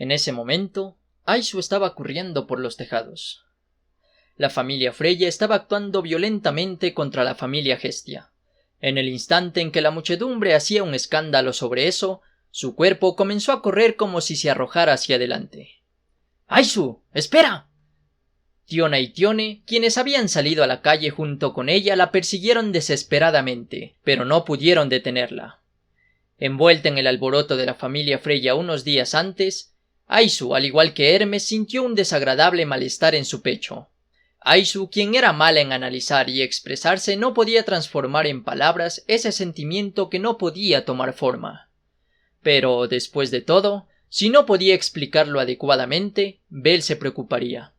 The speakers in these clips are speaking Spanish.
En ese momento, Aizu estaba corriendo por los tejados. La familia Freya estaba actuando violentamente contra la familia Hestia. En el instante en que la muchedumbre hacía un escándalo sobre eso, su cuerpo comenzó a correr como si se arrojara hacia adelante. —¡Aizu! ¡Espera! Tiona y Tione, quienes habían salido a la calle junto con ella, la persiguieron desesperadamente, pero no pudieron detenerla. Envuelta en el alboroto de la familia Freya unos días antes, Aizu, al igual que Hermes, sintió un desagradable malestar en su pecho. Aizu, quien era mala en analizar y expresarse, no podía transformar en palabras ese sentimiento que no podía tomar forma. Pero, después de todo, si no podía explicarlo adecuadamente, Bell se preocuparía.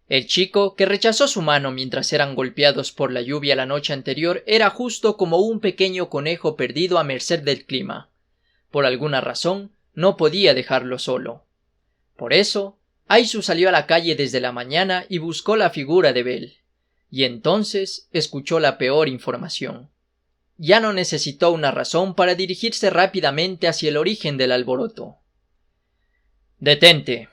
El chico, que rechazó su mano mientras eran golpeados por la lluvia la noche anterior, era justo como un pequeño conejo perdido a merced del clima. Por alguna razón, no podía dejarlo solo. Por eso, Aizu salió a la calle desde la mañana y buscó la figura de Bell. Y entonces escuchó la peor información. Ya no necesitó una razón para dirigirse rápidamente hacia el origen del alboroto. «Detente».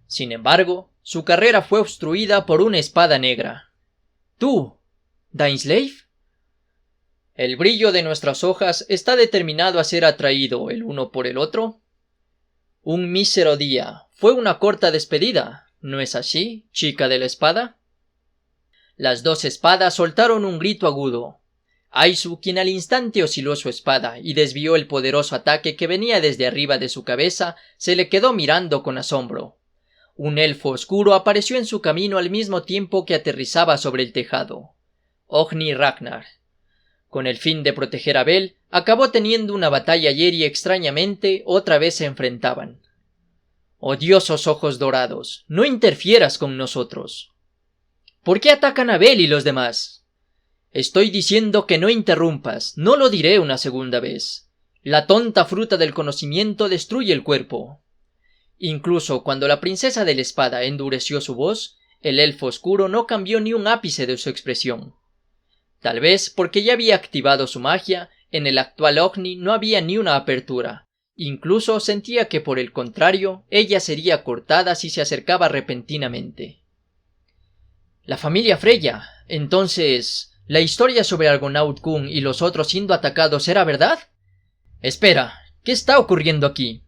Sin embargo, su carrera fue obstruida por una espada negra. «¿Tú, Dainsleif?» «El brillo de nuestras hojas está determinado a ser atraído el uno por el otro». «Un mísero día. Fue una corta despedida. ¿No es así, chica de la espada?» Las dos espadas soltaron un grito agudo. Aizu, quien al instante osciló su espada y desvió el poderoso ataque que venía desde arriba de su cabeza, se le quedó mirando con asombro. Un elfo oscuro apareció en su camino al mismo tiempo que aterrizaba sobre el tejado. Ogni Ragnar. Con el fin de proteger a Bell, acabó teniendo una batalla ayer y extrañamente otra vez se enfrentaban. «Odiosos ojos dorados, no interfieras con nosotros». «¿Por qué atacan a Bell y los demás?» «Estoy diciendo que no interrumpas, no lo diré una segunda vez. La tonta fruta del conocimiento destruye el cuerpo». Incluso cuando la princesa de la espada endureció su voz, el elfo oscuro no cambió ni un ápice de su expresión. Tal vez porque ya había activado su magia, en el actual Ogni no había ni una apertura. Incluso sentía que por el contrario, ella sería cortada si se acercaba repentinamente. «La familia Freya. Entonces, ¿la historia sobre Argonaut Kun y los otros siendo atacados era verdad? Espera, ¿qué está ocurriendo aquí?»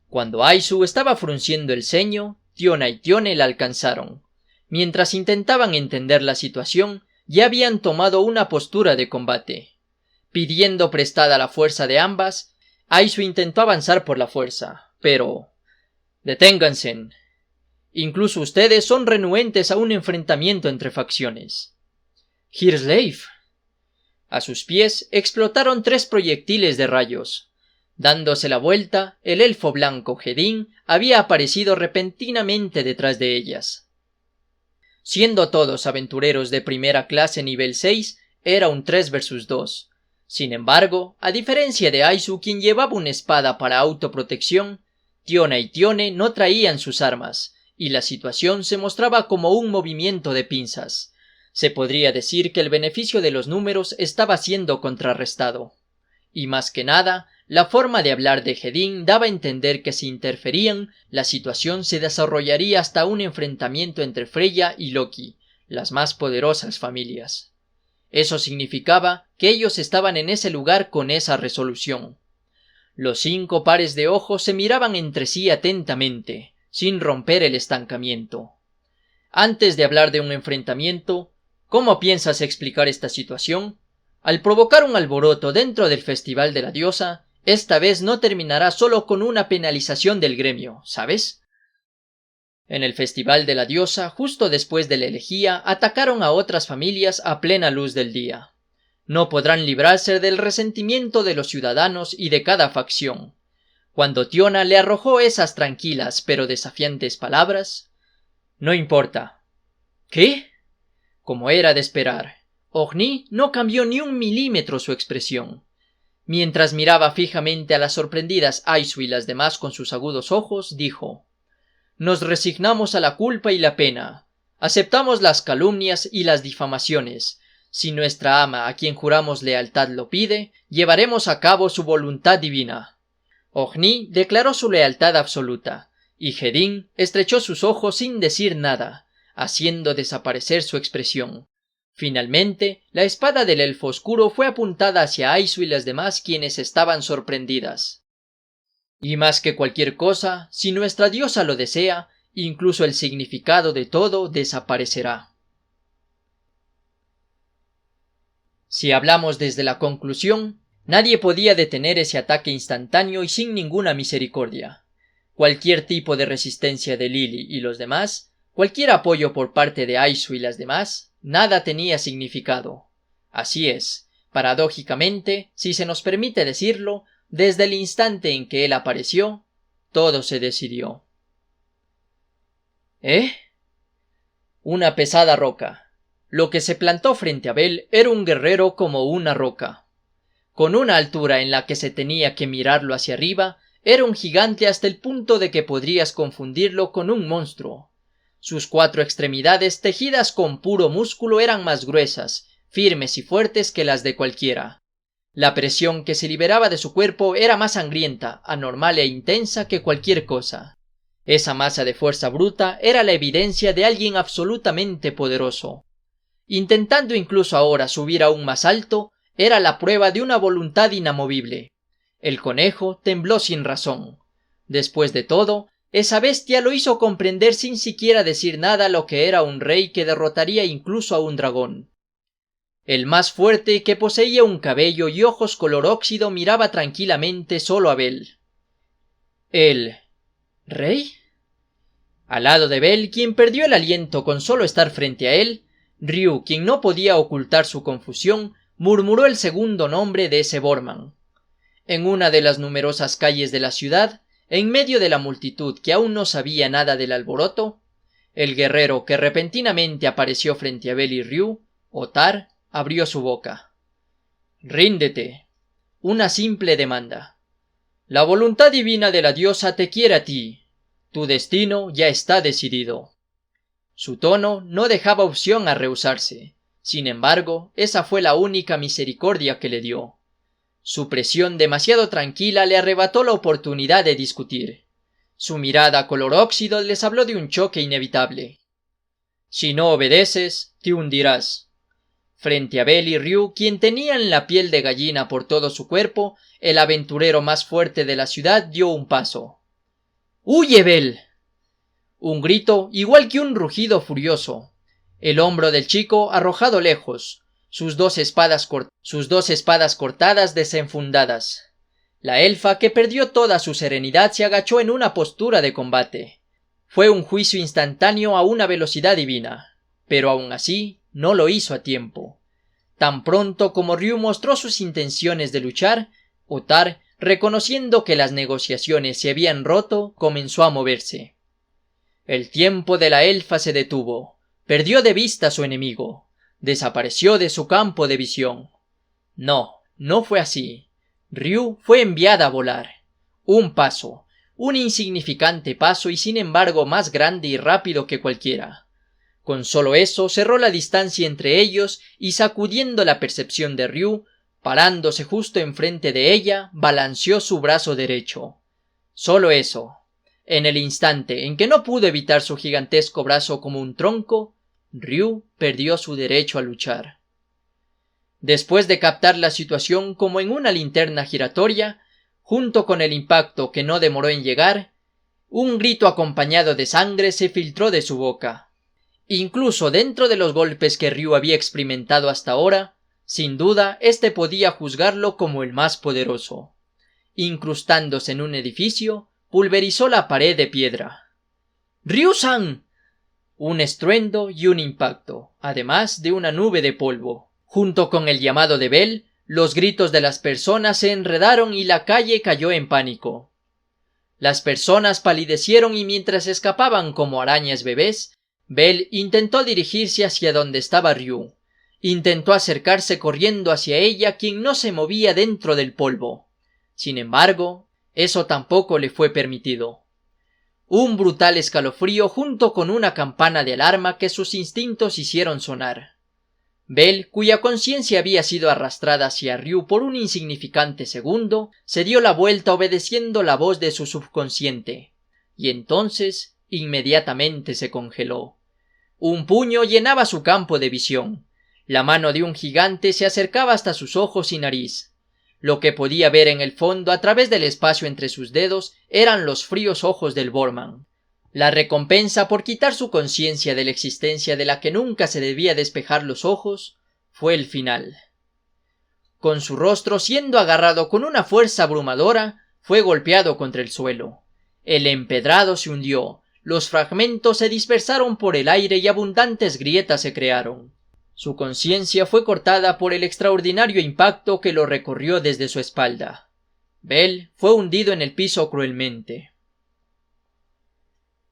Cuando Aizu estaba frunciendo el ceño, Tiona y Tione la alcanzaron. Mientras intentaban entender la situación, ya habían tomado una postura de combate. Pidiendo prestada la fuerza de ambas, Aizu intentó avanzar por la fuerza, pero... «Deténganse. Incluso ustedes son renuentes a un enfrentamiento entre facciones». «Hyrsleif». A sus pies explotaron 3 proyectiles de rayos. Dándose la vuelta, el elfo blanco Hedin había aparecido repentinamente detrás de ellas. Siendo todos aventureros de primera clase nivel 6, era un 3 versus 2. Sin embargo, a diferencia de Aizu, quien llevaba una espada para autoprotección, Tiona y Tione no traían sus armas, y la situación se mostraba como un movimiento de pinzas. Se podría decir que el beneficio de los números estaba siendo contrarrestado. Y más que nada, la forma de hablar de Hedin daba a entender que si interferían, la situación se desarrollaría hasta un enfrentamiento entre Freya y Loki, las más poderosas familias. Eso significaba que ellos estaban en ese lugar con esa resolución. Los 5 pares de ojos se miraban entre sí atentamente, sin romper el estancamiento. Antes de hablar de un enfrentamiento, ¿cómo piensas explicar esta situación? Al provocar un alboroto dentro del Festival de la Diosa, esta vez no terminará solo con una penalización del gremio, ¿sabes? En el Festival de la Diosa, justo después de la elegía, atacaron a otras familias a plena luz del día. No podrán librarse del resentimiento de los ciudadanos y de cada facción. Cuando Tiona le arrojó esas tranquilas pero desafiantes palabras... «No importa». «¿Qué?» Como era de esperar, Ogni no cambió ni un milímetro su expresión. Mientras miraba fijamente a las sorprendidas Aizu y las demás con sus agudos ojos, dijo: «Nos resignamos a la culpa y la pena. Aceptamos las calumnias y las difamaciones. Si nuestra ama, a quien juramos lealtad, lo pide, llevaremos a cabo su voluntad divina». Ogni declaró su lealtad absoluta, y Hedin estrechó sus ojos sin decir nada, haciendo desaparecer su expresión. Finalmente, la espada del elfo oscuro fue apuntada hacia Aizu y las demás, quienes estaban sorprendidas. Y más que cualquier cosa, si nuestra diosa lo desea, incluso el significado de todo desaparecerá. Si hablamos desde la conclusión, nadie podía detener ese ataque instantáneo y sin ninguna misericordia. Cualquier tipo de resistencia de Lily y los demás, cualquier apoyo por parte de Aizu y las demás, nada tenía significado. Así es, paradójicamente, si se nos permite decirlo, desde el instante en que él apareció, todo se decidió. Una pesada roca. Lo que se plantó frente a Bell era un guerrero como una roca. Con una altura en la que se tenía que mirarlo hacia arriba, era un gigante hasta el punto de que podrías confundirlo con un monstruo. Sus 4 extremidades tejidas con puro músculo eran más gruesas, firmes y fuertes que las de cualquiera. La presión que se liberaba de su cuerpo era más sangrienta, anormal e intensa que cualquier cosa. Esa masa de fuerza bruta era la evidencia de alguien absolutamente poderoso. Intentando incluso ahora subir aún más alto, era la prueba de una voluntad inamovible. El conejo tembló sin razón. Después de todo, esa bestia lo hizo comprender sin siquiera decir nada lo que era un rey que derrotaría incluso a un dragón. El más fuerte, que poseía un cabello y ojos color óxido, miraba tranquilamente solo a Bell. ¿El rey? Al lado de Bell, quien perdió el aliento con solo estar frente a él, Ryu, quien no podía ocultar su confusión, murmuró el segundo nombre de ese Borman. En una de las numerosas calles de la ciudad, en medio de la multitud que aún no sabía nada del alboroto, el guerrero que repentinamente apareció frente a Bell y Ryu, Otar, abrió su boca. «Ríndete». Una simple demanda. «La voluntad divina de la diosa te quiere a ti. Tu destino ya está decidido». Su tono no dejaba opción a rehusarse. Sin embargo, esa fue la única misericordia que le dio. Su presión demasiado tranquila le arrebató la oportunidad de discutir. Su mirada color óxido les habló de un choque inevitable. «Si no obedeces, te hundirás». Frente a Bell y Ryu, quien tenían la piel de gallina por todo su cuerpo, el aventurero más fuerte de la ciudad dio un paso. «¡Huye, Bell!». Un grito igual que un rugido furioso. El hombro del chico arrojado lejos, sus dos espadas cortadas desenfundadas. La elfa, que perdió toda su serenidad, se agachó en una postura de combate. Fue un juicio instantáneo a una velocidad divina, pero aún así no lo hizo a tiempo. Tan pronto como Ryu mostró sus intenciones de luchar, Otar, reconociendo que las negociaciones se habían roto, comenzó a moverse. El tiempo de la elfa se detuvo. Perdió de vista a su enemigo. Desapareció de su campo de visión. No, no fue así. Ryu fue enviada a volar. Un paso, un insignificante paso y sin embargo más grande y rápido que cualquiera. Con solo eso cerró la distancia entre ellos y, sacudiendo la percepción de Ryu, parándose justo enfrente de ella, balanceó su brazo derecho. Solo eso. En el instante en que no pudo evitar su gigantesco brazo como un tronco, Ryu perdió su derecho a luchar. Después de captar la situación como en una linterna giratoria, junto con el impacto que no demoró en llegar, un grito acompañado de sangre se filtró de su boca. Incluso dentro de los golpes que Ryu había experimentado hasta ahora, sin duda éste podía juzgarlo como el más poderoso. Incrustándose en un edificio, pulverizó la pared de piedra. «¡Ryu-san!». Un estruendo y un impacto, además de una nube de polvo. Junto con el llamado de Bell, los gritos de las personas se enredaron y la calle cayó en pánico. Las personas palidecieron y mientras escapaban como arañas bebés, Bell intentó dirigirse hacia donde estaba Ryu. Intentó acercarse corriendo hacia ella, quien no se movía dentro del polvo. Sin embargo, eso tampoco le fue permitido. Un brutal escalofrío junto con una campana de alarma que sus instintos hicieron sonar. Bell, cuya conciencia había sido arrastrada hacia Ryu por un insignificante segundo, se dio la vuelta obedeciendo la voz de su subconsciente, y entonces inmediatamente se congeló. Un puño llenaba su campo de visión. La mano de un gigante se acercaba hasta sus ojos y nariz. Lo que podía ver en el fondo a través del espacio entre sus dedos eran los fríos ojos del Borman. La recompensa por quitar su conciencia de la existencia de la que nunca se debía despejar los ojos fue el final. Con su rostro siendo agarrado con una fuerza abrumadora, fue golpeado contra el suelo. El empedrado se hundió, los fragmentos se dispersaron por el aire y abundantes grietas se crearon. Su conciencia fue cortada por el extraordinario impacto que lo recorrió desde su espalda. Bell fue hundido en el piso cruelmente.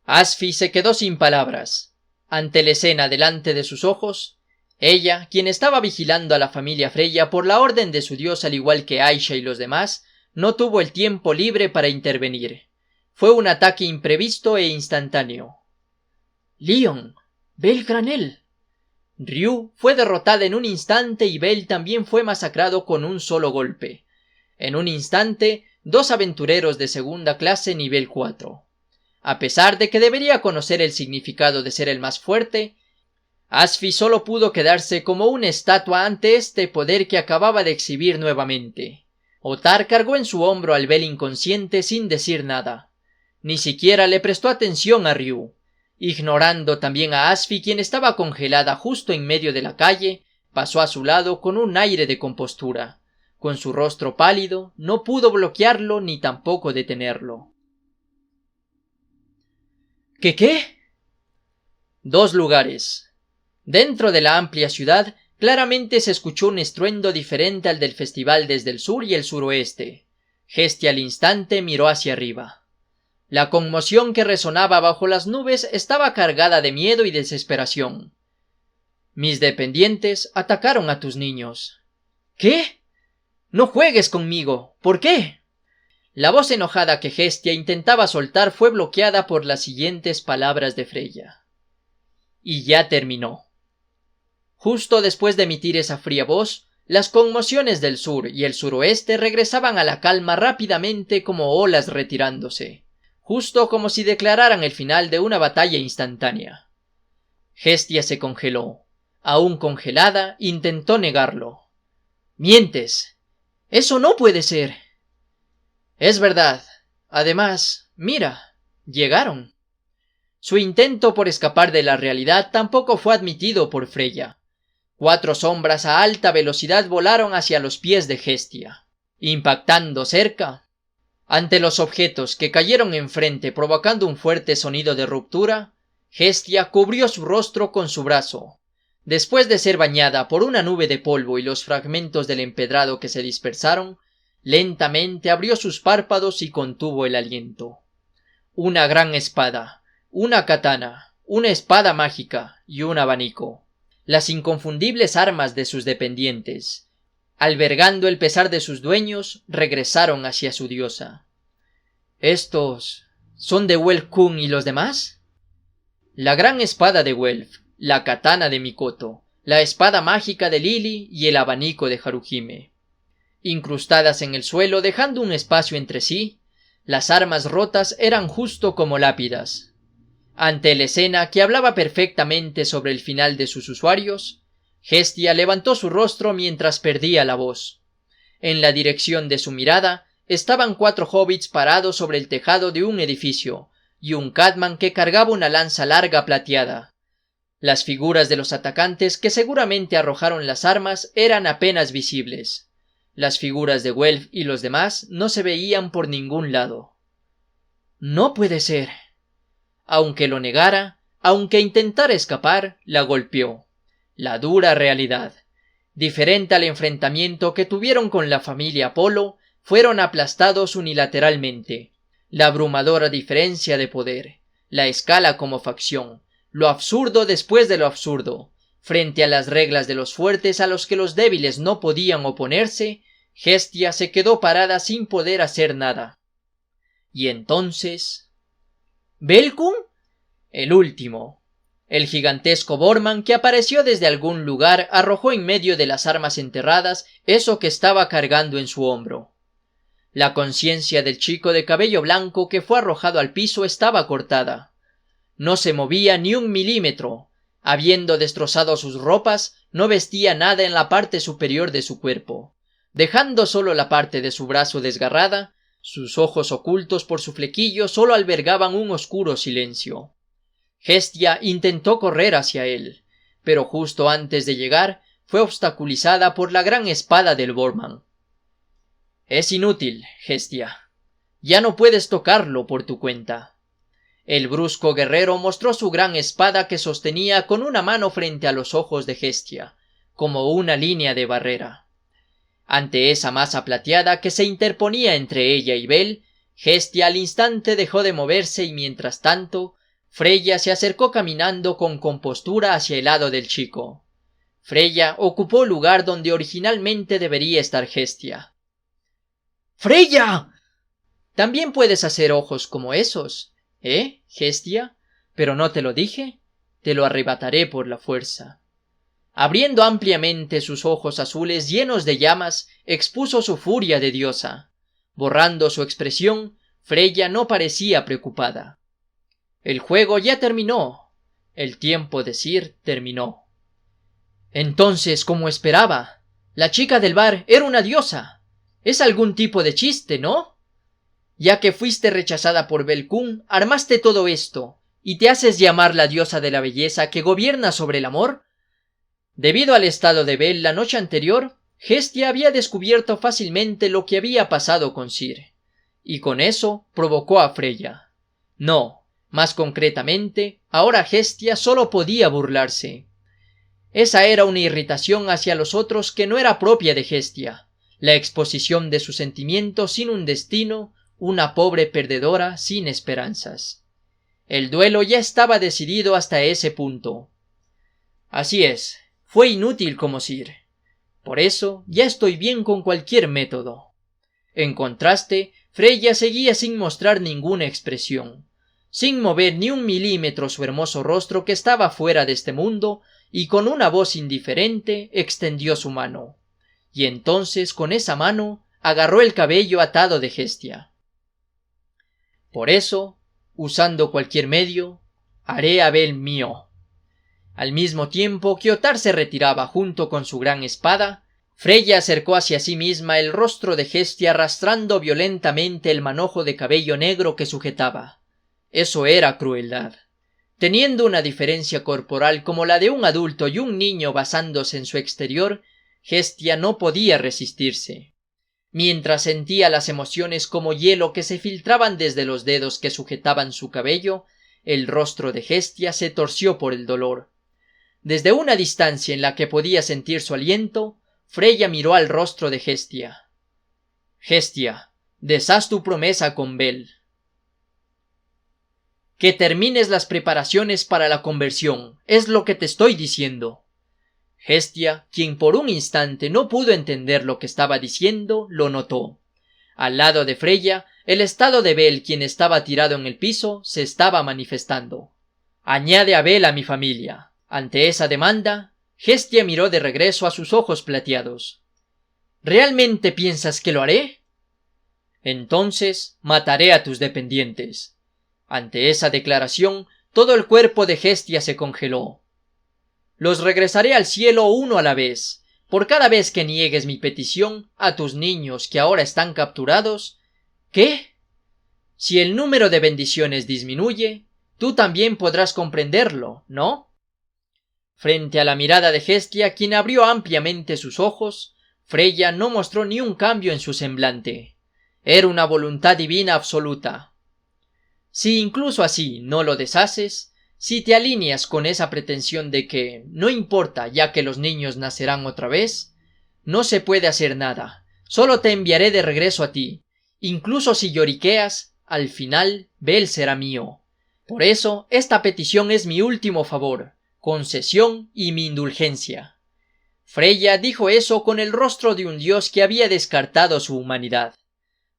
Asfi se quedó sin palabras. Ante la escena delante de sus ojos, ella, quien estaba vigilando a la familia Freya por la orden de su dios al igual que Aisha y los demás, no tuvo el tiempo libre para intervenir. Fue un ataque imprevisto e instantáneo. Leon, Bell Granel. Ryu fue derrotada en un instante y Bell también fue masacrado con un solo golpe. En un instante, 2 aventureros de segunda clase nivel 4. A pesar de que debería conocer el significado de ser el más fuerte, Asfi solo pudo quedarse como una estatua ante este poder que acababa de exhibir nuevamente. Otar cargó en su hombro al Bell inconsciente sin decir nada. Ni siquiera le prestó atención a Ryu. Ignorando también a Asfi, quien estaba congelada justo en medio de la calle, pasó a su lado con un aire de compostura. Con su rostro pálido, no pudo bloquearlo ni tampoco detenerlo. ¿Qué? 2 lugares. Dentro de la amplia ciudad, claramente se escuchó un estruendo diferente al del festival desde el sur y el suroeste. Hestia al instante miró hacia arriba. La conmoción que resonaba bajo las nubes estaba cargada de miedo y desesperación. Mis dependientes atacaron a tus niños. ¿Qué? No juegues conmigo. ¿Por qué? La voz enojada que Hestia intentaba soltar fue bloqueada por las siguientes palabras de Freya. Y ya terminó. Justo después de emitir esa fría voz, las conmociones del sur y el suroeste regresaban a la calma rápidamente como olas retirándose, justo como si declararan el final de una batalla instantánea. Hestia se congeló. Aún congelada, intentó negarlo. ¡Mientes! ¡Eso no puede ser! Es verdad. Además, mira, llegaron. Su intento por escapar de la realidad tampoco fue admitido por Freya. 4 sombras a alta velocidad volaron hacia los pies de Hestia, impactando cerca. Ante los objetos que cayeron enfrente provocando un fuerte sonido de ruptura, Hestia cubrió su rostro con su brazo. Después de ser bañada por una nube de polvo y los fragmentos del empedrado que se dispersaron, lentamente abrió sus párpados y contuvo el aliento. Una gran espada, una katana, una espada mágica y un abanico. Las inconfundibles armas de sus dependientes, albergando el pesar de sus dueños, regresaron hacia su diosa. ¿Estos son de Welf-kun y los demás? La gran espada de Welf, la katana de Mikoto, la espada mágica de Lily y el abanico de Haruhime. Incrustadas en el suelo dejando un espacio entre sí, las armas rotas eran justo como lápidas. Ante la escena que hablaba perfectamente sobre el final de sus usuarios, Hestia levantó su rostro mientras perdía la voz. En la dirección de su mirada estaban 4 hobbits parados sobre el tejado de un edificio, y un Catman que cargaba una lanza larga plateada. Las figuras de los atacantes que seguramente arrojaron las armas eran apenas visibles. Las figuras de Welf y los demás no se veían por ningún lado. No puede ser. Aunque lo negara, aunque intentara escapar, la golpeó. La dura realidad. Diferente al enfrentamiento que tuvieron con la familia Apolo, fueron aplastados unilateralmente. La abrumadora diferencia de poder, la escala como facción, lo absurdo después de lo absurdo, frente a las reglas de los fuertes a los que los débiles no podían oponerse, Hestia se quedó parada sin poder hacer nada. Y entonces... ¿Belkun? El último. El gigantesco Borman, que apareció desde algún lugar, arrojó en medio de las armas enterradas eso que estaba cargando en su hombro. La conciencia del chico de cabello blanco que fue arrojado al piso estaba cortada. No se movía ni un milímetro. Habiendo destrozado sus ropas, no vestía nada en la parte superior de su cuerpo. Dejando solo la parte de su brazo desgarrada, sus ojos ocultos por su flequillo solo albergaban un oscuro silencio. Hestia intentó correr hacia él, pero justo antes de llegar fue obstaculizada por la gran espada del Borman. Es inútil, Hestia. Ya no puedes tocarlo por tu cuenta. El brusco guerrero mostró su gran espada que sostenía con una mano frente a los ojos de Hestia, como una línea de barrera. Ante esa masa plateada que se interponía entre ella y Bel, Hestia al instante dejó de moverse y mientras tanto, Freya se acercó caminando con compostura hacia el lado del chico. Freya ocupó el lugar donde originalmente debería estar Hestia. ¡Freya! También puedes hacer ojos como esos, Hestia? ¿Pero no te lo dije? Te lo arrebataré por la fuerza. Abriendo ampliamente sus ojos azules llenos de llamas, expuso su furia de diosa. Borrando su expresión, Freya no parecía preocupada. El juego ya terminó. El tiempo de Sir terminó. Entonces, como esperaba, la chica del bar era una diosa. Es algún tipo de chiste, ¿no? Ya que fuiste rechazada por Belkun, armaste todo esto, y te haces llamar la diosa de la belleza que gobierna sobre el amor. Debido al estado de Bel la noche anterior, Hestia había descubierto fácilmente lo que había pasado con Sir, y con eso provocó a Freya. No, más concretamente, ahora Hestia solo podía burlarse. Esa era una irritación hacia los otros que no era propia de Hestia, la exposición de sus sentimientos sin un destino, una pobre perdedora sin esperanzas. El duelo ya estaba decidido hasta ese punto. Así es, fue inútil como Sir. Por eso ya estoy bien con cualquier método. En contraste, Freya seguía sin mostrar ninguna expresión, sin mover ni un milímetro su hermoso rostro que estaba fuera de este mundo, y con una voz indiferente extendió su mano. Y entonces con esa mano agarró el cabello atado de Hestia. Por eso, usando cualquier medio, haré a Bel mío. Al mismo tiempo que Ottar se retiraba junto con su gran espada, Freya acercó hacia sí misma el rostro de Hestia arrastrando violentamente el manojo de cabello negro que sujetaba. Eso era crueldad. Teniendo una diferencia corporal como la de un adulto y un niño basándose en su exterior, Hestia no podía resistirse. Mientras sentía las emociones como hielo que se filtraban desde los dedos que sujetaban su cabello, el rostro de Hestia se torció por el dolor. Desde una distancia en la que podía sentir su aliento, Freya miró al rostro de Hestia. Hestia, deshaz tu promesa con Bel. Que termines las preparaciones para la conversión, es lo que te estoy diciendo. Hestia, quien por un instante no pudo entender lo que estaba diciendo, lo notó. Al lado de Freya, el estado de Bel, quien estaba tirado en el piso, se estaba manifestando. Añade a Bel a mi familia. Ante esa demanda, Hestia miró de regreso a sus ojos plateados. ¿Realmente piensas que lo haré? Entonces mataré a tus dependientes. Ante esa declaración, todo el cuerpo de Hestia se congeló. Los regresaré al cielo uno a la vez. Por cada vez que niegues mi petición a tus niños que ahora están capturados. ¿Qué? Si el número de bendiciones disminuye, tú también podrás comprenderlo, ¿no? Frente a la mirada de Hestia, quien abrió ampliamente sus ojos, Freya no mostró ni un cambio en su semblante. Era una voluntad divina absoluta. Si incluso así no lo deshaces, si te alineas con esa pretensión de que no importa ya que los niños nacerán otra vez, no se puede hacer nada, solo te enviaré de regreso a ti. Incluso si lloriqueas, al final Bel será mío. Por eso esta petición es mi último favor, concesión y mi indulgencia. Freya dijo eso con el rostro de un dios que había descartado su humanidad.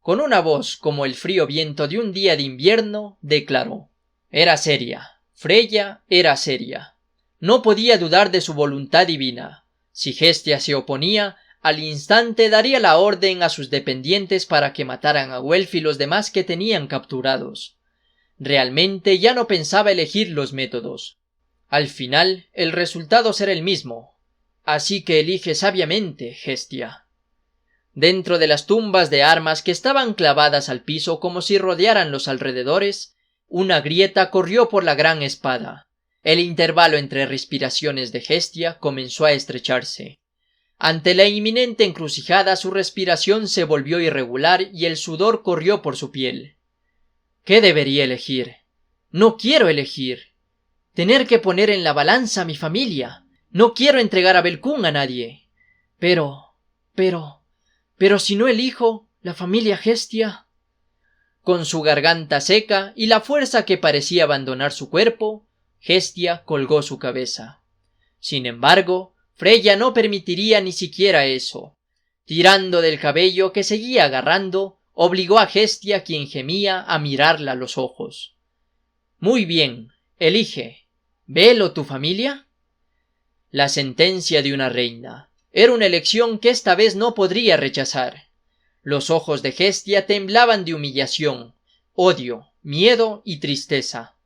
Con una voz como el frío viento de un día de invierno, declaró. Era seria, Freya era seria. No podía dudar de su voluntad divina. Si Hestia se oponía, al instante daría la orden a sus dependientes para que mataran a Welf y los demás que tenían capturados. Realmente ya no pensaba elegir los métodos. Al final, el resultado será el mismo. Así que elige sabiamente, Hestia. Dentro de las tumbas de armas que estaban clavadas al piso como si rodearan los alrededores, una grieta corrió por la gran espada. El intervalo entre respiraciones de Hestia comenzó a estrecharse. Ante la inminente encrucijada, su respiración se volvió irregular y el sudor corrió por su piel. ¿Qué debería elegir? No quiero elegir. Tener que poner en la balanza a mi familia. No quiero entregar a Belkún a nadie. Pero si no elijo, la familia Hestia. Con su garganta seca y la fuerza que parecía abandonar su cuerpo, Hestia colgó su cabeza. Sin embargo, Freya no permitiría ni siquiera eso. Tirando del cabello que seguía agarrando, obligó a Hestia, quien gemía, a mirarla a los ojos. Muy bien, elige. ¿Vel o tu familia? La sentencia de una reina. Era una elección que esta vez no podría rechazar. Los ojos de Hestia temblaban de humillación, odio, miedo y tristeza.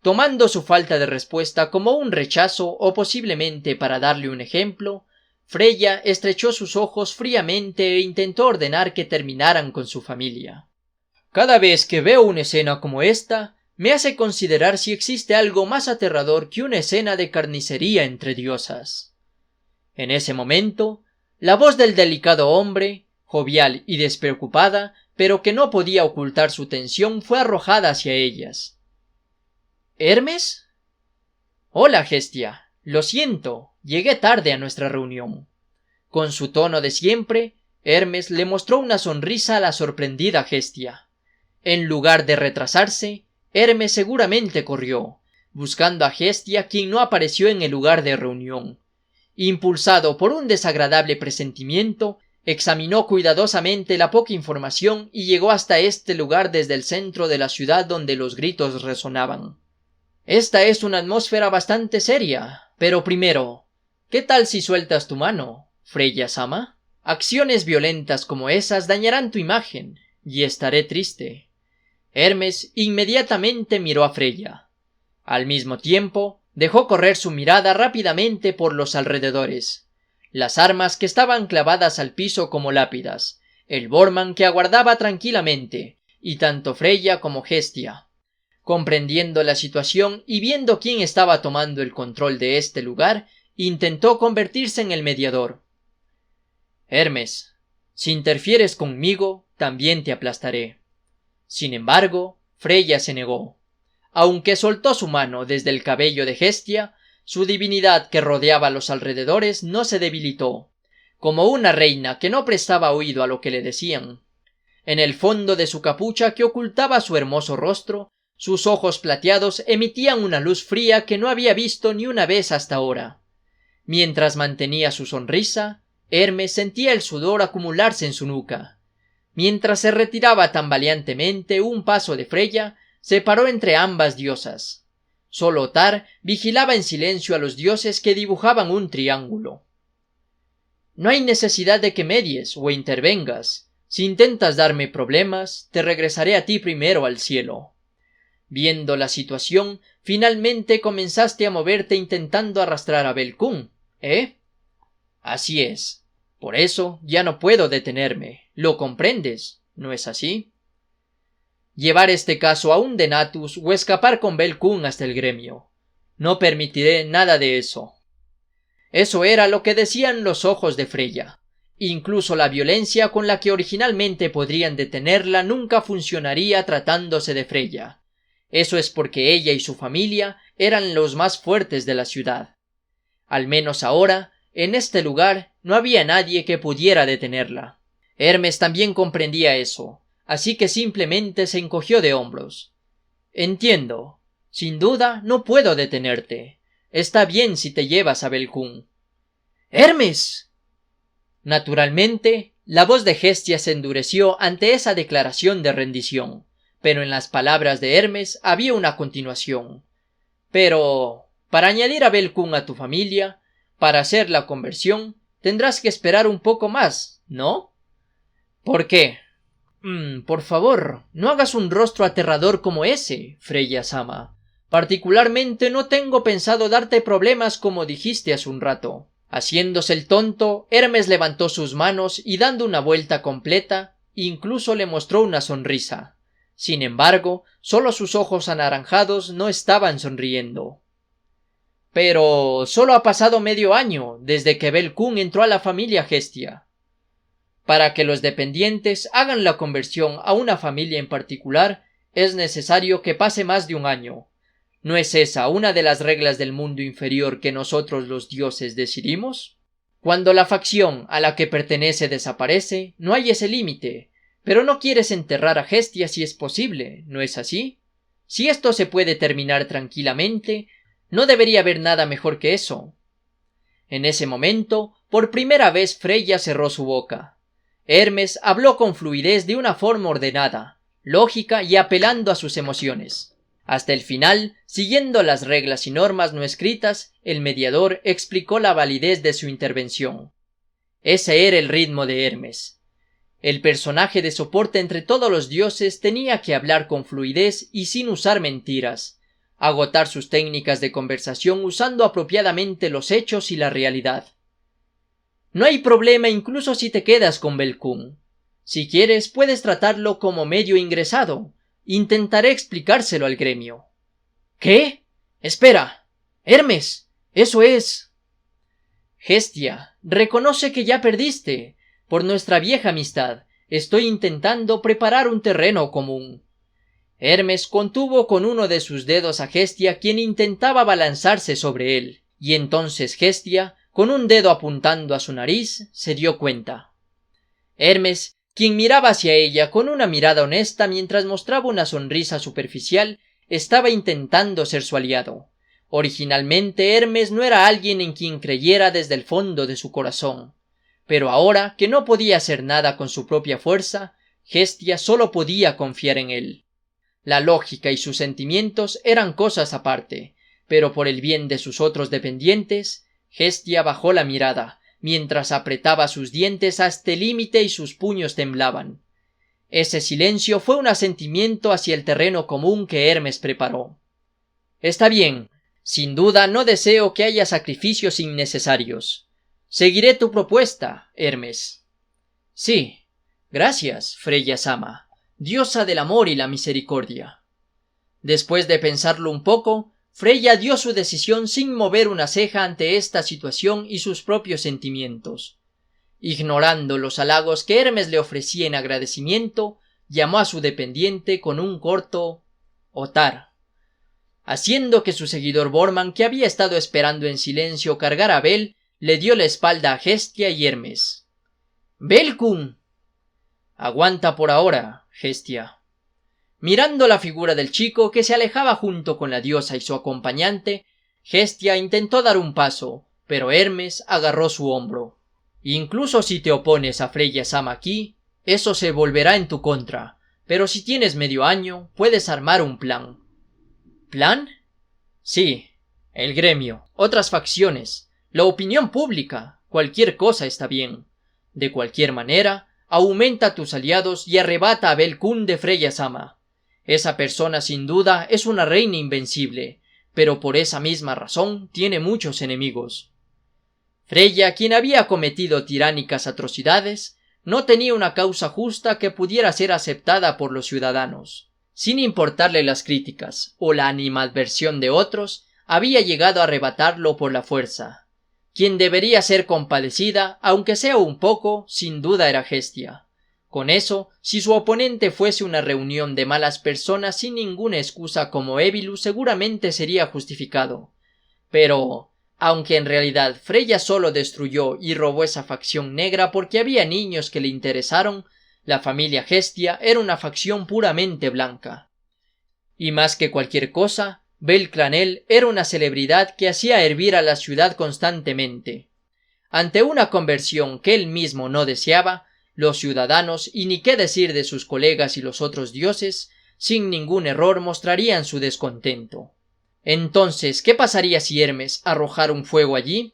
Tomando su falta de respuesta como un rechazo o posiblemente para darle un ejemplo, Freya estrechó sus ojos fríamente e intentó ordenar que terminaran con su familia. Cada vez que veo una escena como esta, me hace considerar si existe algo más aterrador que una escena de carnicería entre diosas. En ese momento, la voz del delicado hombre, jovial y despreocupada, pero que no podía ocultar su tensión, fue arrojada hacia ellas. ¿Hermes? Hola, Hestia. Lo siento, llegué tarde a nuestra reunión. Con su tono de siempre, Hermes le mostró una sonrisa a la sorprendida Hestia. En lugar de retrasarse, Hermes seguramente corrió, buscando a Hestia, quien no apareció en el lugar de reunión. Impulsado por un desagradable presentimiento, examinó cuidadosamente la poca información y llegó hasta este lugar desde el centro de la ciudad donde los gritos resonaban. Esta es una atmósfera bastante seria, pero primero, ¿qué tal si sueltas tu mano, Freya-sama? Acciones violentas como esas dañarán tu imagen, y estaré triste. Hermes inmediatamente miró a Freya. Al mismo tiempo, dejó correr su mirada rápidamente por los alrededores. Las armas que estaban clavadas al piso como lápidas, el Borman que aguardaba tranquilamente, y tanto Freya como Hestia. Comprendiendo la situación y viendo quién estaba tomando el control de este lugar, intentó convertirse en el mediador. Hermes, si interfieres conmigo, también te aplastaré. Sin embargo, Freya se negó. Aunque soltó su mano desde el cabello de Hestia, su divinidad que rodeaba los alrededores no se debilitó, como una reina que no prestaba oído a lo que le decían. En el fondo de su capucha que ocultaba su hermoso rostro, sus ojos plateados emitían una luz fría que no había visto ni una vez hasta ahora. Mientras mantenía su sonrisa, Hermes sentía el sudor acumularse en su nuca. Mientras se retiraba tambaleantemente un paso de Freya, se paró entre ambas diosas. Solo Otar vigilaba en silencio a los dioses que dibujaban un triángulo. No hay necesidad de que medies o intervengas. Si intentas darme problemas, te regresaré a ti primero al cielo. Viendo la situación, finalmente comenzaste a moverte intentando arrastrar a Belkún, ¿eh? Así es. Por eso ya no puedo detenerme. ¿Lo comprendes? ¿No es así? Llevar este caso a un Denatus o escapar con Belkún hasta el gremio. No permitiré nada de eso. Eso era lo que decían los ojos de Freya. Incluso la violencia con la que originalmente podrían detenerla nunca funcionaría tratándose de Freya. Eso es porque ella y su familia eran los más fuertes de la ciudad. Al menos ahora, en este lugar, no había nadie que pudiera detenerla. Hermes también comprendía eso, así que simplemente se encogió de hombros. Entiendo. Sin duda, no puedo detenerte. Está bien si te llevas a Belkún. ¡Hermes! Naturalmente, la voz de Hestia se endureció ante esa declaración de rendición. Pero en las palabras de Hermes había una continuación. Pero para añadir a Belkun a tu familia, para hacer la conversión, tendrás que esperar un poco más, ¿no? ¿Por qué? Por favor, no hagas un rostro aterrador como ese, Freya-sama. Particularmente no tengo pensado darte problemas como dijiste hace un rato. Haciéndose el tonto, Hermes levantó sus manos y dando una vuelta completa, incluso le mostró una sonrisa. Sin embargo, solo sus ojos anaranjados no estaban sonriendo. Pero solo ha pasado medio año desde que Belkun entró a la familia Hestia. Para que los dependientes hagan la conversión a una familia en particular, es necesario que pase más de un año. ¿No es esa una de las reglas del mundo inferior que nosotros los dioses decidimos? Cuando la facción a la que pertenece desaparece, no hay ese límite, pero no quieres enterrar a Hestia si es posible, ¿no es así? Si esto se puede terminar tranquilamente, no debería haber nada mejor que eso. En ese momento, por primera vez Freya cerró su boca. Hermes habló con fluidez de una forma ordenada, lógica y apelando a sus emociones. Hasta el final, siguiendo las reglas y normas no escritas, el mediador explicó la validez de su intervención. Ese era el ritmo de Hermes. El personaje de soporte entre todos los dioses tenía que hablar con fluidez y sin usar mentiras, agotar sus técnicas de conversación usando apropiadamente los hechos y la realidad. No hay problema incluso si te quedas con Belkun. Si quieres, puedes tratarlo como medio ingresado. Intentaré explicárselo al gremio. ¿Qué? Espera. Hermes. Eso es. Hestia, reconoce que ya perdiste. Por nuestra vieja amistad, estoy intentando preparar un terreno común. Hermes contuvo con uno de sus dedos a Hestia, quien intentaba abalanzarse sobre él, y entonces Hestia, con un dedo apuntando a su nariz, se dio cuenta. Hermes, quien miraba hacia ella con una mirada honesta mientras mostraba una sonrisa superficial, estaba intentando ser su aliado. Originalmente Hermes no era alguien en quien creyera desde el fondo de su corazón, pero ahora que no podía hacer nada con su propia fuerza, Hestia solo podía confiar en él. La lógica y sus sentimientos eran cosas aparte, pero por el bien de sus otros dependientes, Hestia bajó la mirada, mientras apretaba sus dientes hasta el límite y sus puños temblaban. Ese silencio fue un asentimiento hacia el terreno común que Hermes preparó. Está bien. Sin duda no deseo que haya sacrificios innecesarios. Seguiré tu propuesta, Hermes. Sí. Gracias, Freya-sama, diosa del amor y la misericordia. Después de pensarlo un poco, Freya dio su decisión sin mover una ceja ante esta situación y sus propios sentimientos. Ignorando los halagos que Hermes le ofrecía en agradecimiento, llamó a su dependiente con un corto «Otar», haciendo que su seguidor Borman, que había estado esperando en silencio cargar a Bel, le dio la espalda a Hestia y Hermes. «¡Belkun!». «Aguanta por ahora, Hestia». Mirando la figura del chico que se alejaba junto con la diosa y su acompañante, Hestia intentó dar un paso, pero Hermes agarró su hombro. Incluso si te opones a Freya-sama aquí, eso se volverá en tu contra, pero si tienes medio año, puedes armar un plan. ¿Plan? Sí, el gremio, otras facciones, la opinión pública, cualquier cosa está bien. De cualquier manera, aumenta a tus aliados y arrebata a Belkun de Freya-sama. Esa persona sin duda es una reina invencible, pero por esa misma razón tiene muchos enemigos. Freya, quien había cometido tiránicas atrocidades, no tenía una causa justa que pudiera ser aceptada por los ciudadanos. Sin importarle las críticas o la animadversión de otros, había llegado a arrebatarlo por la fuerza. Quien debería ser compadecida, aunque sea un poco, sin duda era Hestia. Con eso, si su oponente fuese una reunión de malas personas sin ninguna excusa como Evilus, seguramente sería justificado. Pero, aunque en realidad Freya solo destruyó y robó esa facción negra porque había niños que le interesaron, la familia Hestia era una facción puramente blanca. Y más que cualquier cosa, Bel-Clanel era una celebridad que hacía hervir a la ciudad constantemente. Ante una conversión que él mismo no deseaba, los ciudadanos, y ni qué decir de sus colegas y los otros dioses, sin ningún error mostrarían su descontento. Entonces, ¿qué pasaría si Hermes arrojara un fuego allí?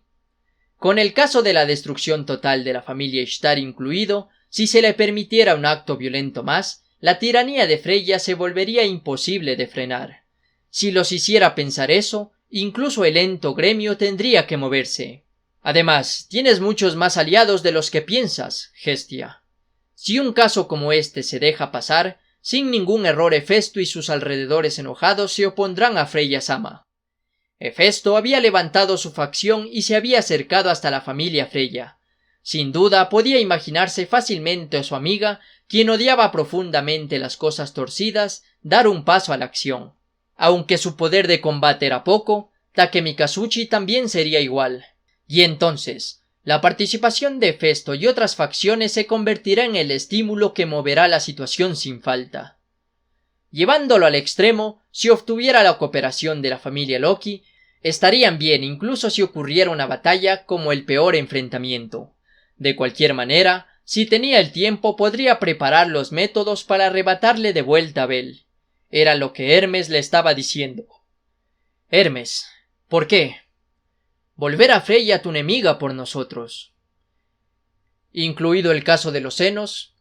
Con el caso de la destrucción total de la familia Ishtar incluido, si se le permitiera un acto violento más, la tiranía de Freya se volvería imposible de frenar. Si los hiciera pensar eso, incluso el lento gremio tendría que moverse. Además, tienes muchos más aliados de los que piensas, Hestia. Si un caso como este se deja pasar, sin ningún error Hefesto y sus alrededores enojados se opondrán a Freya-sama. Hefesto había levantado su facción y se había acercado hasta la familia Freya. Sin duda podía imaginarse fácilmente a su amiga, quien odiaba profundamente las cosas torcidas, dar un paso a la acción. Aunque su poder de combate era poco, Takemi Kazuchi también sería igual. Y entonces, la participación de Hefesto y otras facciones se convertirá en el estímulo que moverá la situación sin falta. Llevándolo al extremo, si obtuviera la cooperación de la familia Loki, estarían bien incluso si ocurriera una batalla como el peor enfrentamiento. De cualquier manera, si tenía el tiempo podría preparar los métodos para arrebatarle de vuelta a Bel. Era lo que Hermes le estaba diciendo. Hermes, ¿por qué? Volver a Freya tu enemiga por nosotros. Incluido el caso de los senos,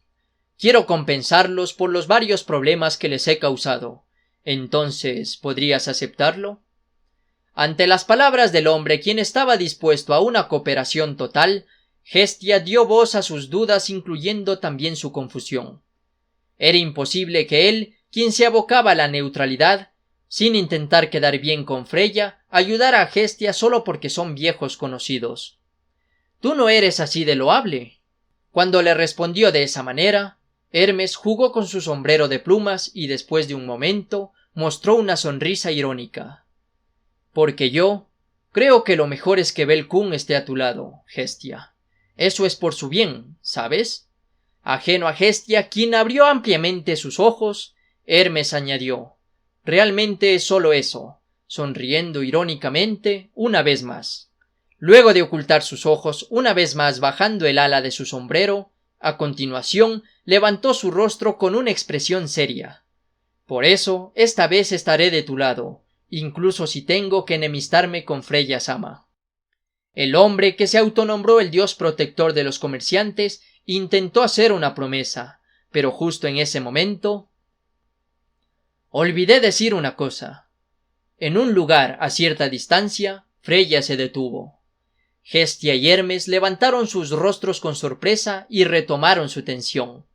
quiero compensarlos por los varios problemas que les he causado. Entonces, ¿podrías aceptarlo? Ante las palabras del hombre quien estaba dispuesto a una cooperación total, Hestia dio voz a sus dudas incluyendo también su confusión. Era imposible que él, quien se abocaba a la neutralidad, sin intentar quedar bien con Freya, ayudara a Hestia solo porque son viejos conocidos. Tú no eres así de loable. Cuando le respondió de esa manera, Hermes jugó con su sombrero de plumas y después de un momento mostró una sonrisa irónica. Porque yo creo que lo mejor es que Bel-Kun esté a tu lado, Hestia. Eso es por su bien, ¿sabes? Ajeno a Hestia, quien abrió ampliamente sus ojos, Hermes añadió: realmente es solo eso, sonriendo irónicamente una vez más. Luego de ocultar sus ojos una vez más bajando el ala de su sombrero, a continuación levantó su rostro con una expresión seria. Por eso, esta vez estaré de tu lado, incluso si tengo que enemistarme con Freya-sama. El hombre que se autonombró el dios protector de los comerciantes intentó hacer una promesa, pero justo en ese momento... Olvidé decir una cosa. En un lugar a cierta distancia, Freya se detuvo. Hestia y Hermes levantaron sus rostros con sorpresa y retomaron su tensión.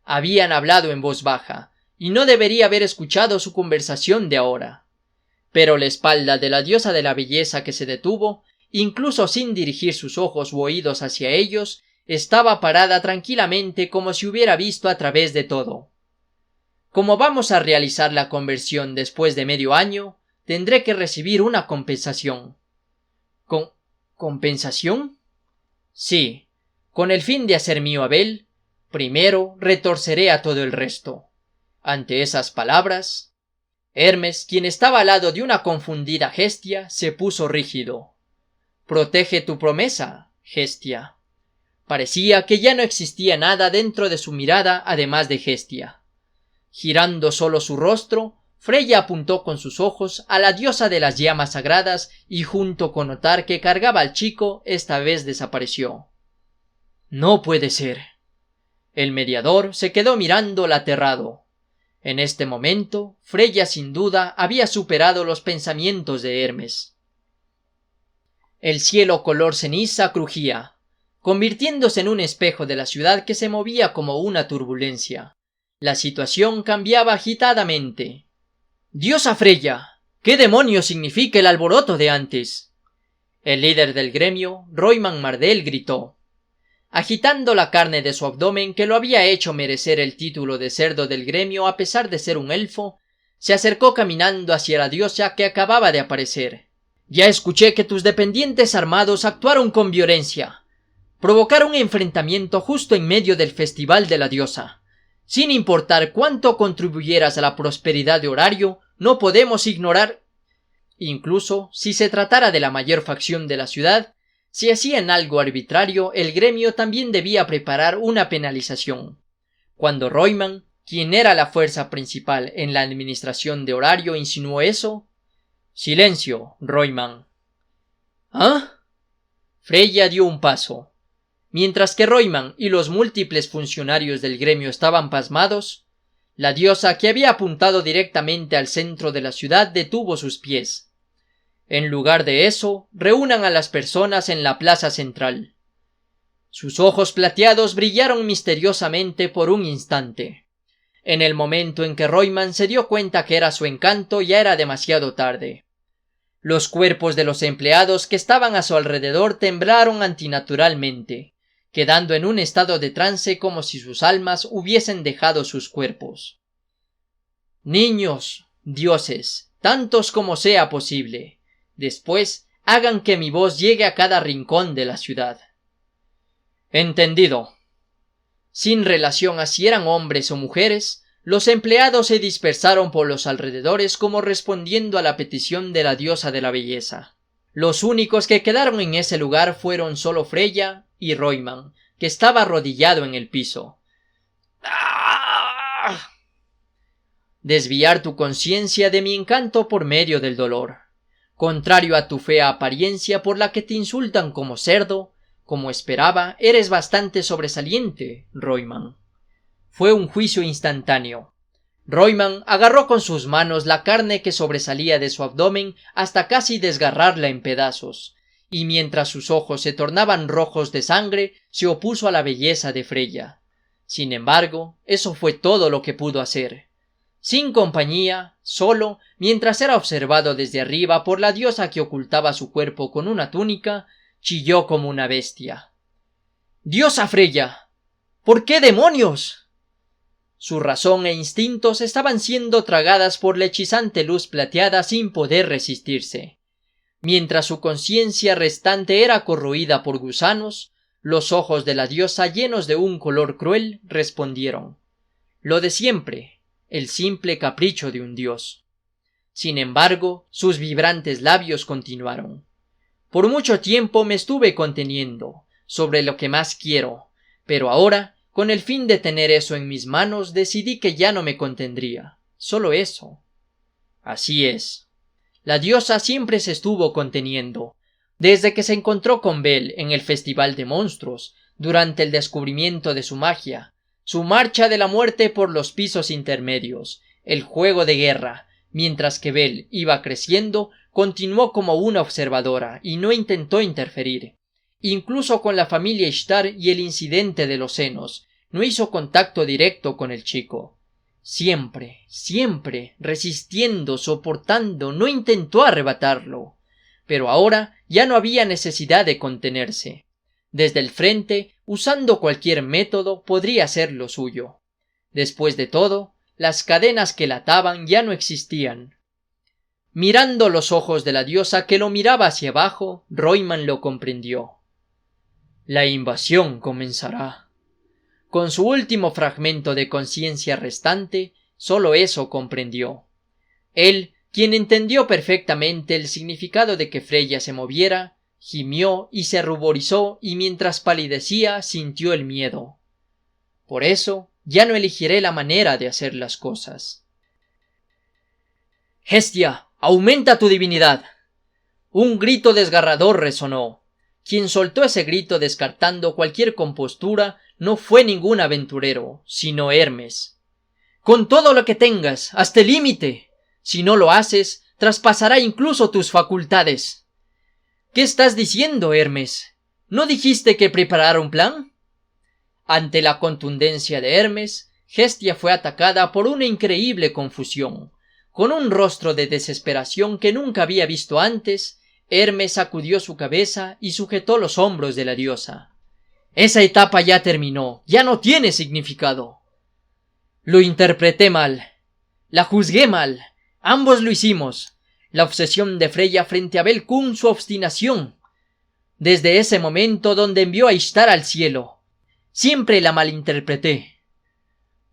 Habían hablado en voz baja, y no debería haber escuchado su conversación de ahora. Pero la espalda de la diosa de la belleza que se detuvo, incluso sin dirigir sus ojos u oídos hacia ellos, estaba parada tranquilamente como si hubiera visto a través de todo. Como vamos a realizar la conversión después de medio año, tendré que recibir una compensación. ¿Compensación? Sí, con el fin de hacer mío a Bel, primero retorceré a todo el resto. Ante esas palabras, Hermes, quien estaba al lado de una confundida Hestia, se puso rígido. Protege tu promesa, Hestia. Parecía que ya no existía nada dentro de su mirada además de Hestia. Girando solo su rostro, Freya apuntó con sus ojos a la diosa de las llamas sagradas y junto con Otar que cargaba al chico, esta vez desapareció. No puede ser. El mediador se quedó mirándola aterrado. En este momento, Freya sin duda había superado los pensamientos de Hermes. El cielo color ceniza crujía, convirtiéndose en un espejo de la ciudad que se movía como una turbulencia. La situación cambiaba agitadamente. ¡Diosa Freya! ¿Qué demonios significa el alboroto de antes? El líder del gremio, Royman Mardell, gritó. Agitando la carne de su abdomen que lo había hecho merecer el título de cerdo del gremio a pesar de ser un elfo, se acercó caminando hacia la diosa que acababa de aparecer. Ya escuché que tus dependientes armados actuaron con violencia. Provocaron un enfrentamiento justo en medio del festival de la diosa. Sin importar cuánto contribuyeras a la prosperidad de Horario, no podemos ignorar. Incluso si se tratara de la mayor facción de la ciudad, si hacían algo arbitrario, el gremio también debía preparar una penalización. Cuando Royman, quien era la fuerza principal en la administración de Horario, insinuó eso, Silencio, Royman. ¿Ah? Freya dio un paso. Mientras que Royman y los múltiples funcionarios del gremio estaban pasmados, la diosa, que había apuntado directamente al centro de la ciudad, detuvo sus pies. En lugar de eso, reúnan a las personas en la plaza central. Sus ojos plateados brillaron misteriosamente por un instante. En el momento en que Royman se dio cuenta que era su encanto, ya era demasiado tarde. Los cuerpos de los empleados que estaban a su alrededor temblaron antinaturalmente, quedando en un estado de trance como si sus almas hubiesen dejado sus cuerpos. Niños, dioses, tantos como sea posible, después hagan que mi voz llegue a cada rincón de la ciudad. Entendido. Sin relación a si eran hombres o mujeres, los empleados se dispersaron por los alrededores como respondiendo a la petición de la diosa de la belleza. Los únicos que quedaron en ese lugar fueron solo Freya y Royman, que estaba arrodillado en el piso. ¡Ah! Desviar tu conciencia de mi encanto por medio del dolor. Contrario a tu fea apariencia por la que te insultan como cerdo, como esperaba, eres bastante sobresaliente, Royman. Fue un juicio instantáneo. Royman agarró con sus manos la carne que sobresalía de su abdomen hasta casi desgarrarla en pedazos, y mientras sus ojos se tornaban rojos de sangre, se opuso a la belleza de Freya. Sin embargo, eso fue todo lo que pudo hacer. Sin compañía, solo, mientras era observado desde arriba por la diosa que ocultaba su cuerpo con una túnica, chilló como una bestia. ¡Diosa Freya! ¿Por qué demonios? Su razón e instintos estaban siendo tragadas por la hechizante luz plateada sin poder resistirse. Mientras su conciencia restante era corroída por gusanos, los ojos de la diosa, llenos de un color cruel, respondieron: lo de siempre, el simple capricho de un dios. Sin embargo, sus vibrantes labios continuaron: por mucho tiempo me estuve conteniendo sobre lo que más quiero, pero ahora, con el fin de tener eso en mis manos, decidí que ya no me contendría. Solo eso. Así es. La diosa siempre se estuvo conteniendo. Desde que se encontró con Bel en el Festival de Monstruos, durante el descubrimiento de su magia, su marcha de la muerte por los pisos intermedios, el juego de guerra, mientras que Bel iba creciendo, continuó como una observadora y no intentó interferir. Incluso con la familia Ishtar y el incidente de los senos, no hizo contacto directo con el chico. Siempre, siempre, resistiendo, soportando, no intentó arrebatarlo. Pero ahora ya no había necesidad de contenerse. Desde el frente, usando cualquier método, podría ser lo suyo. Después de todo, las cadenas que la ataban ya no existían. Mirando los ojos de la diosa que lo miraba hacia abajo, Royman lo comprendió. La invasión comenzará. Con su último fragmento de conciencia restante, solo eso comprendió. Él, quien entendió perfectamente el significado de que Freya se moviera, gimió y se ruborizó, y mientras palidecía sintió el miedo. Por eso, ya no elegiré la manera de hacer las cosas. Hestia, aumenta tu divinidad. Un grito desgarrador resonó. Quien soltó ese grito descartando cualquier compostura no fue ningún aventurero, sino Hermes. Con todo lo que tengas, hasta el límite. Si no lo haces, traspasará incluso tus facultades. ¿Qué estás diciendo, Hermes? ¿No dijiste que preparara un plan? Ante la contundencia de Hermes, Hestia fue atacada por una increíble confusión. Con un rostro de desesperación que nunca había visto antes, Hermes sacudió su cabeza y sujetó los hombros de la diosa. Esa etapa ya terminó, ya no tiene significado. Lo interpreté mal. La juzgué mal. Ambos lo hicimos. La obsesión de Freya frente a Belkun, su obstinación. Desde ese momento donde envió a Ishtar al cielo. Siempre la malinterpreté.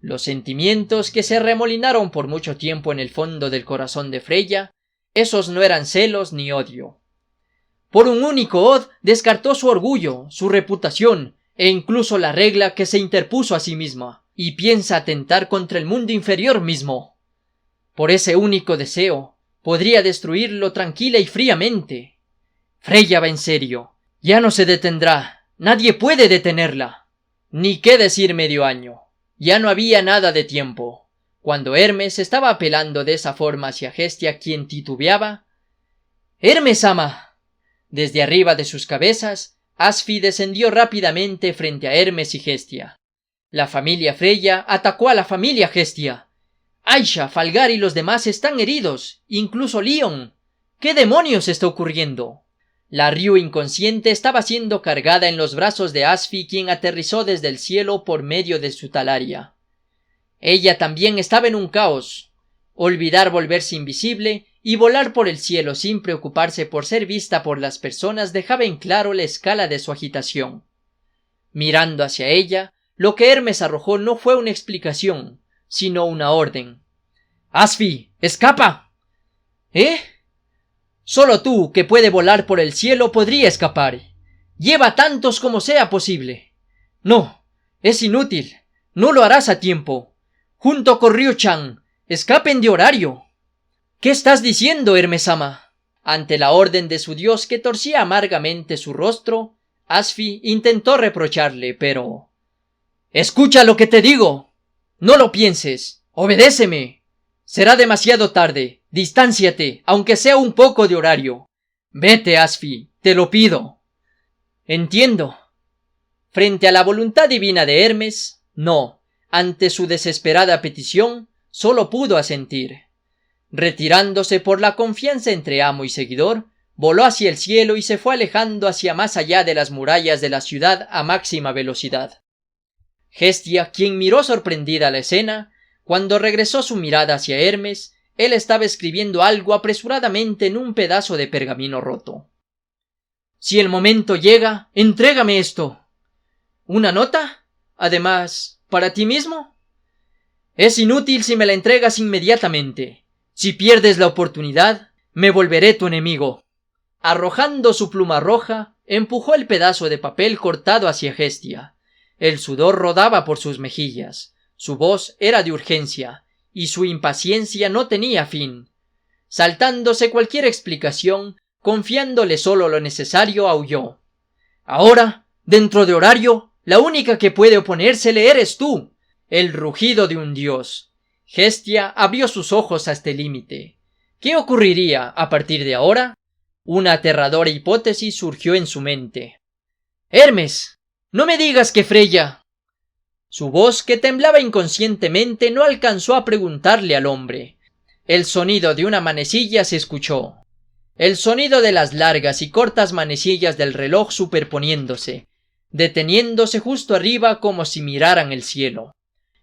Los sentimientos que se remolinaron por mucho tiempo en el fondo del corazón de Freya, esos no eran celos ni odio. Por un único od descartó su orgullo, su reputación e incluso la regla que se interpuso a sí misma, y piensa atentar contra el mundo inferior mismo. Por ese único deseo, podría destruirlo tranquila y fríamente. Freya va en serio. Ya no se detendrá. Nadie puede detenerla. Ni qué decir medio año. Ya no había nada de tiempo. Cuando Hermes estaba apelando de esa forma hacia Hestia, quien titubeaba. ¡Hermes-sama! Desde arriba de sus cabezas, Asfi descendió rápidamente frente a Hermes y Hestia. La familia Freya atacó a la familia Hestia. Aisha, Falgar y los demás están heridos, incluso Leon. ¿Qué demonios está ocurriendo? La Ryu inconsciente estaba siendo cargada en los brazos de Asfi, quien aterrizó desde el cielo por medio de su talaria. Ella también estaba en un caos. Olvidar volverse invisible y volar por el cielo sin preocuparse por ser vista por las personas dejaba en claro la escala de su agitación. Mirando hacia ella, lo que Hermes arrojó no fue una explicación, sino una orden. ¡Asfi! ¡Escapa! ¿Eh? Solo tú, que puede volar por el cielo, podría escapar. Lleva tantos como sea posible. No, es inútil. No lo harás a tiempo. Junto con Ryu-chan, escapen de horario. ¿Qué estás diciendo, Hermes-sama? Ante la orden de su dios que torcía amargamente su rostro, Asfi intentó reprocharle, pero... ¡Escucha lo que te digo! No lo pienses. Obedéceme. Será demasiado tarde. Distánciate, aunque sea un poco de horario. Vete, Asfi, te lo pido. Entiendo. Frente a la voluntad divina de Hermes, no. Ante su desesperada petición, solo pudo asentir. Retirándose por la confianza entre amo y seguidor, voló hacia el cielo y se fue alejando hacia más allá de las murallas de la ciudad a máxima velocidad. Hestia, quien miró sorprendida la escena, cuando regresó su mirada hacia Hermes, él estaba escribiendo algo apresuradamente en un pedazo de pergamino roto. Si el momento llega, entrégame esto. ¿Una nota? Además, ¿para ti mismo? Es inútil si me la entregas inmediatamente. Si pierdes la oportunidad, me volveré tu enemigo. Arrojando su pluma roja, empujó el pedazo de papel cortado hacia Hestia. El sudor rodaba por sus mejillas. Su voz era de urgencia, y su impaciencia no tenía fin. Saltándose cualquier explicación, confiándole solo lo necesario, aulló. Ahora, dentro de horario, la única que puede oponérsele eres tú. El rugido de un dios. Hestia abrió sus ojos a este límite. ¿Qué ocurriría a partir de ahora? Una aterradora hipótesis surgió en su mente. Hermes, no me digas que Freya... Su voz, que temblaba inconscientemente, no alcanzó a preguntarle al hombre. El sonido de una manecilla se escuchó. El sonido de las largas y cortas manecillas del reloj superponiéndose, deteniéndose justo arriba como si miraran el cielo.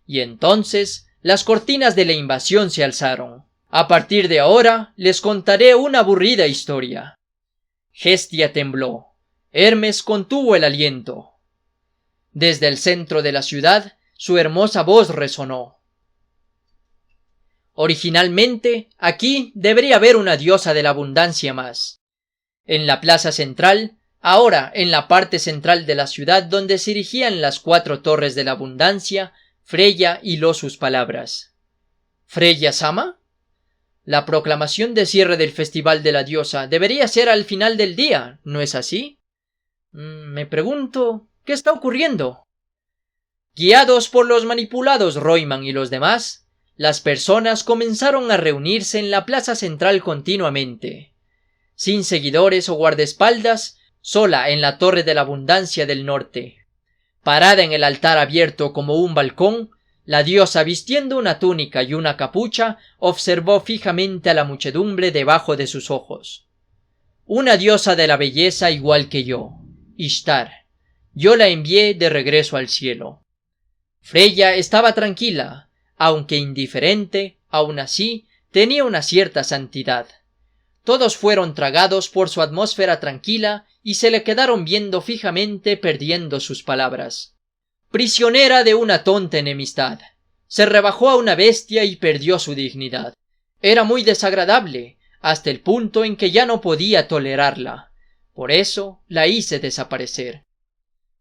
Y entonces las cortinas de la invasión se alzaron. A partir de ahora les contaré una aburrida historia. Hestia tembló. Hermes contuvo el aliento. Desde el centro de la ciudad, su hermosa voz resonó. Originalmente, aquí debería haber una diosa de la abundancia más. En la plaza central, ahora en la parte central de la ciudad donde se erigían las 4 torres de la abundancia, Freya hiló sus palabras. ¿Freya-sama? La proclamación de cierre del festival de la diosa debería ser al final del día, ¿no es así? Me pregunto... ¿qué está ocurriendo? Guiados por los manipulados Royman y los demás, las personas comenzaron a reunirse en la plaza central continuamente. Sin seguidores o guardaespaldas, sola en la torre de la abundancia del norte. Parada en el altar abierto como un balcón, la diosa, vistiendo una túnica y una capucha, observó fijamente a la muchedumbre debajo de sus ojos. Una diosa de la belleza igual que yo, Ishtar. Yo la envié de regreso al cielo. Freya estaba tranquila, aunque indiferente, aun así tenía una cierta santidad. Todos fueron tragados por su atmósfera tranquila y se le quedaron viendo fijamente, perdiendo sus palabras. Prisionera de una tonta enemistad, se rebajó a una bestia y perdió su dignidad. Era muy desagradable, hasta el punto en que ya no podía tolerarla. Por eso la hice desaparecer.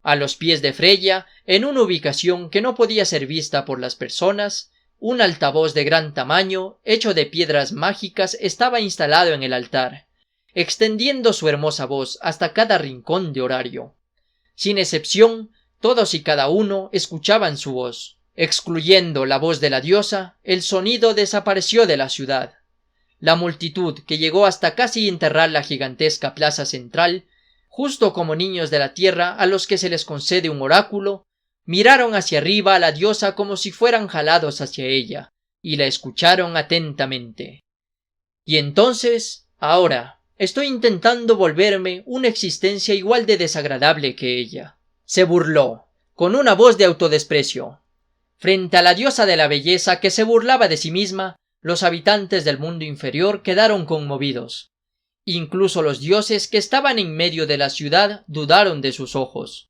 A los pies de Freya, en una ubicación que no podía ser vista por las personas, un altavoz de gran tamaño, hecho de piedras mágicas, estaba instalado en el altar, extendiendo su hermosa voz hasta cada rincón de Horario. Sin excepción, todos y cada uno escuchaban su voz. Excluyendo la voz de la diosa, el sonido desapareció de la ciudad. La multitud, que llegó hasta casi enterrar la gigantesca plaza central, justo como niños de la tierra a los que se les concede un oráculo, miraron hacia arriba a la diosa como si fueran jalados hacia ella, y la escucharon atentamente. Y entonces, ahora, estoy intentando volverme una existencia igual de desagradable que ella. Se burló, con una voz de autodesprecio. Frente a la diosa de la belleza que se burlaba de sí misma, los habitantes del mundo inferior quedaron conmovidos. Incluso los dioses que estaban en medio de la ciudad dudaron de sus ojos.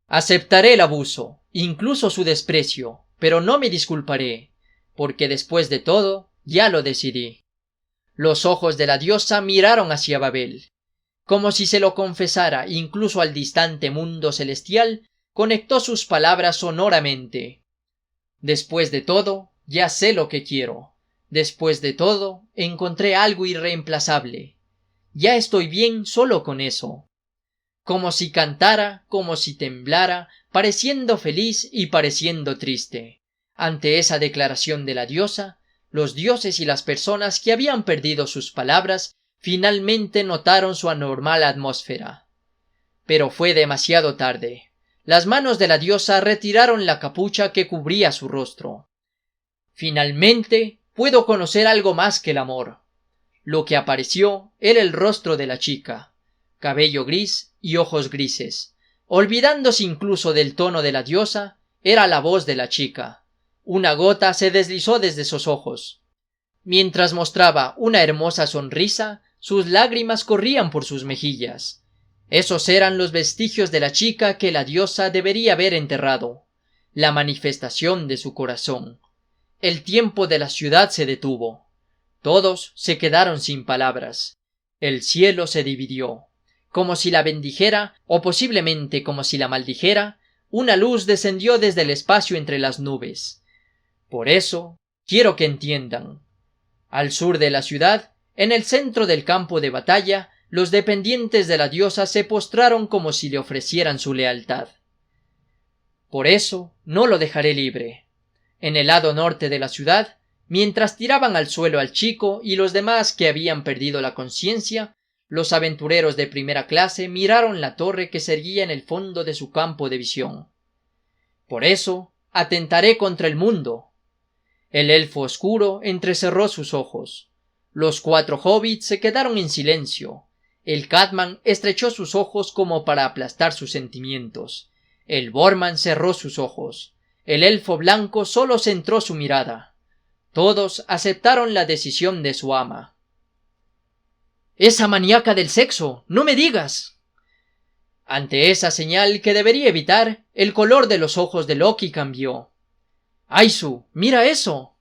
Aceptaré el abuso, incluso su desprecio, pero no me disculparé, porque después de todo, ya lo decidí. Los ojos de la diosa miraron hacia Babel. Como si se lo confesara incluso al distante mundo celestial, conectó sus palabras sonoramente. Después de todo, ya sé lo que quiero. Después de todo, encontré algo irreemplazable. Ya estoy bien solo con eso. Como si cantara, como si temblara, pareciendo feliz y pareciendo triste. Ante esa declaración de la diosa, los dioses y las personas que habían perdido sus palabras finalmente notaron su anormal atmósfera. Pero fue demasiado tarde. Las manos de la diosa retiraron la capucha que cubría su rostro. Finalmente puedo conocer algo más que el amor. Lo que apareció era el rostro de la chica, cabello gris y ojos grises. Olvidándose incluso del tono de la diosa, era la voz de la chica. Una gota se deslizó desde sus ojos. Mientras mostraba una hermosa sonrisa, sus lágrimas corrían por sus mejillas. Esos eran los vestigios de la chica que la diosa debería haber enterrado, la manifestación de su corazón. El tiempo de la ciudad se detuvo. Todos se quedaron sin palabras. El cielo se dividió. Como si la bendijera, o posiblemente como si la maldijera, una luz descendió desde el espacio entre las nubes. Por eso, quiero que entiendan. Al sur de la ciudad, en el centro del campo de batalla, los dependientes de la diosa se postraron como si le ofrecieran su lealtad. Por eso, no lo dejaré libre. En el lado norte de la ciudad, mientras tiraban al suelo al chico y los demás que habían perdido la conciencia, los aventureros de primera clase miraron la torre que se erguía en el fondo de su campo de visión. Por eso, atentaré contra el mundo. El elfo oscuro entrecerró sus ojos. Los 4 hobbits se quedaron en silencio. El Catman estrechó sus ojos como para aplastar sus sentimientos. El Borman cerró sus ojos. El elfo blanco solo centró su mirada. Todos aceptaron la decisión de su ama. —¡Esa maníaca del sexo! ¡No me digas! Ante esa señal que debería evitar, el color de los ojos de Loki cambió. —¡Aizu! ¡Mira eso!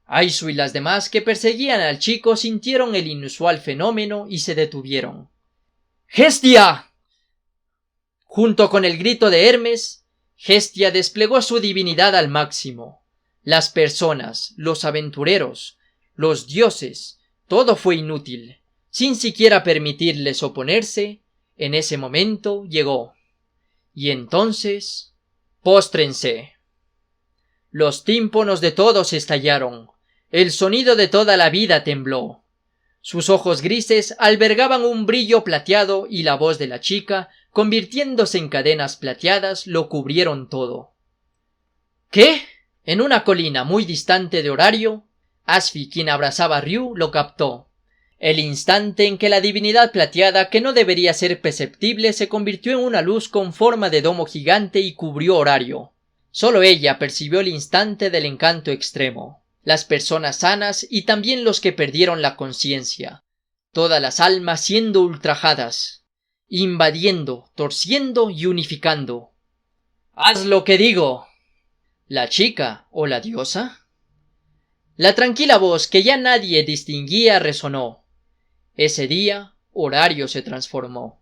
Aizu y las demás que perseguían al chico sintieron el inusual fenómeno y se detuvieron. ¡Hestia! Junto con el grito de Hermes, Hestia desplegó su divinidad al máximo. Las personas, los aventureros, los dioses, todo fue inútil. Sin siquiera permitirles oponerse, en ese momento llegó. Y entonces, póstrense. Los tímpanos de todos estallaron. El sonido de toda la vida tembló. Sus ojos grises albergaban un brillo plateado y la voz de la chica, convirtiéndose en cadenas plateadas, lo cubrieron todo. ¿Qué? En una colina muy distante de Horario, Asfi, quien abrazaba a Ryu, lo captó. El instante en que la divinidad plateada, que no debería ser perceptible, se convirtió en una luz con forma de domo gigante y cubrió Horario. Solo ella percibió el instante del encanto extremo. Las personas sanas y también los que perdieron la conciencia. Todas las almas siendo ultrajadas, invadiendo, torciendo y unificando. ¡Haz lo que digo! ¿La chica o la diosa? La tranquila voz que ya nadie distinguía resonó. Ese día, Horario se transformó.